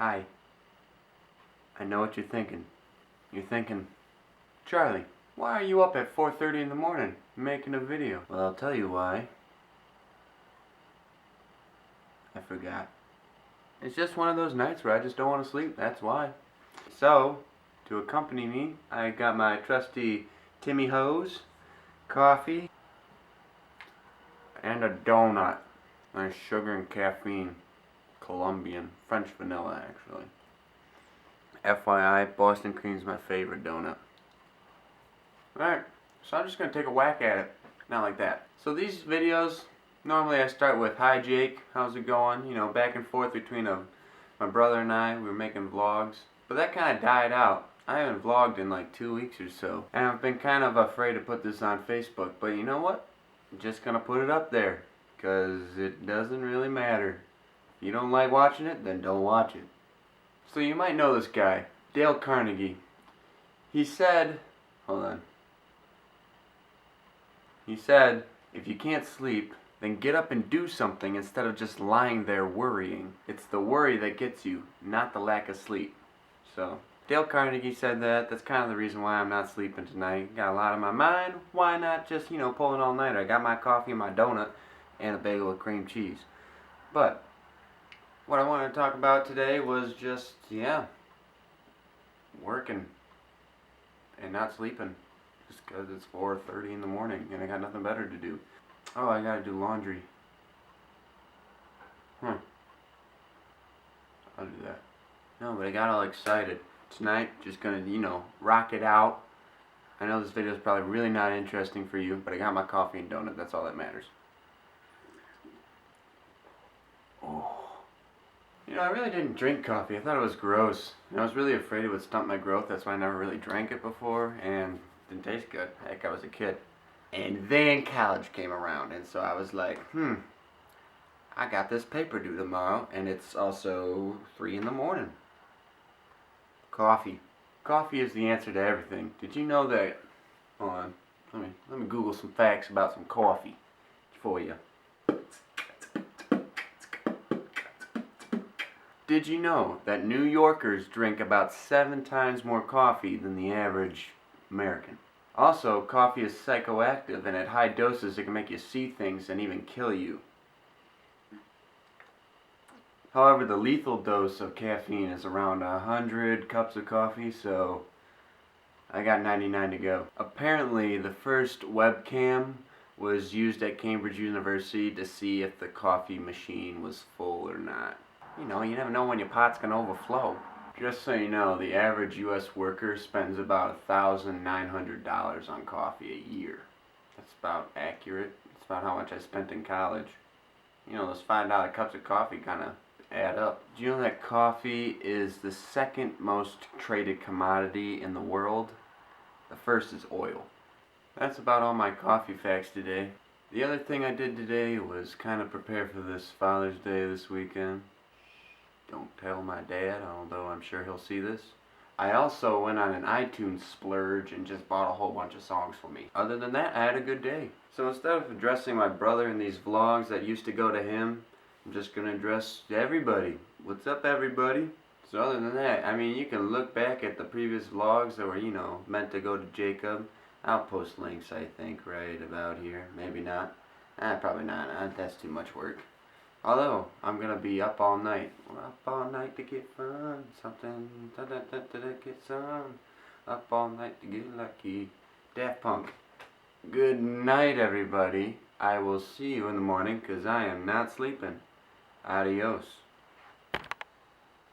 Hi. I know what you're thinking. You're thinking, Charlie, why are you up at 4:30 in the morning making a video? Well, I'll tell you why. I forgot. It's just one of those nights where I just don't want to sleep, that's why. So, to accompany me, I got my trusty Timmy Hose, coffee, and a donut. Nice sugar and caffeine. Colombian. French vanilla, actually. FYI, Boston Cream's my favorite donut. Alright, so I'm just going to take a whack at it. Not like that. So these videos, normally I start with, "Hi Jake, how's it going?" You know, back and forth between my brother and I. We were making vlogs. But that kind of died out. I haven't vlogged in like 2 weeks or so. And I've been kind of afraid to put this on Facebook. But you know what? I'm just going to put it up there. Because it doesn't really matter. If you don't like watching it, then don't watch it. So you might know this guy, Dale Carnegie. He said, hold on. He said, if you can't sleep, then get up and do something instead of just lying there worrying. It's the worry that gets you, not the lack of sleep. So, Dale Carnegie said that. That's kind of the reason why I'm not sleeping tonight. Got a lot on my mind. Why not just, pull an all-nighter? I got my coffee and my donut and a bagel with cream cheese. But what I wanted to talk about today was just, working and not sleeping. Just because it's 4:30 in the morning and I got nothing better to do. Oh, I gotta do laundry. I'll do that. No, but I got all excited. Tonight, just gonna, rock it out. I know this video is probably really not interesting for you, but I got my coffee and donut. That's all that matters. Oh. I really didn't drink coffee. I thought it was gross. I was really afraid it would stunt my growth. That's why I never really drank it before, and it didn't taste good. Heck, I was a kid. And then college came around, and so I was like, I got this paper due tomorrow, and it's also 3 in the morning. Coffee. Coffee is the answer to everything. Did you know that? Hold on. Let me Google some facts about some coffee for you. Did you know that New Yorkers drink about 7 times more coffee than the average American? Also, coffee is psychoactive, and at high doses it can make you see things and even kill you. However, the lethal dose of caffeine is around 100 cups of coffee, so I got 99 to go. Apparently, the first webcam was used at Cambridge University to see if the coffee machine was full or not. You never know when your pot's gonna overflow. Just so you know, the average U.S. worker spends about $1,900 on coffee a year. That's about accurate. It's about how much I spent in college. Those $5 cups of coffee kind of add up. Do you know that coffee is the second most traded commodity in the world? The first is oil. That's about all my coffee facts today. The other thing I did today was kind of prepare for this Father's Day this weekend. Don't tell my dad, although I'm sure he'll see this. I also went on an iTunes splurge and just bought a whole bunch of songs for me. Other than that, I had a good day. So instead of addressing my brother in these vlogs that used to go to him, I'm just going to address everybody. What's up, everybody? So other than that, you can look back at the previous vlogs that were, meant to go to Jacob. I'll post links, I think, right about here. Maybe not. Probably not. That's too much work. Although, I'm going to be up all night. Up all night to get fun. Something to get some. Up all night to get lucky. Daft Punk. Good night, everybody. I will see you in the morning because I am not sleeping. Adios.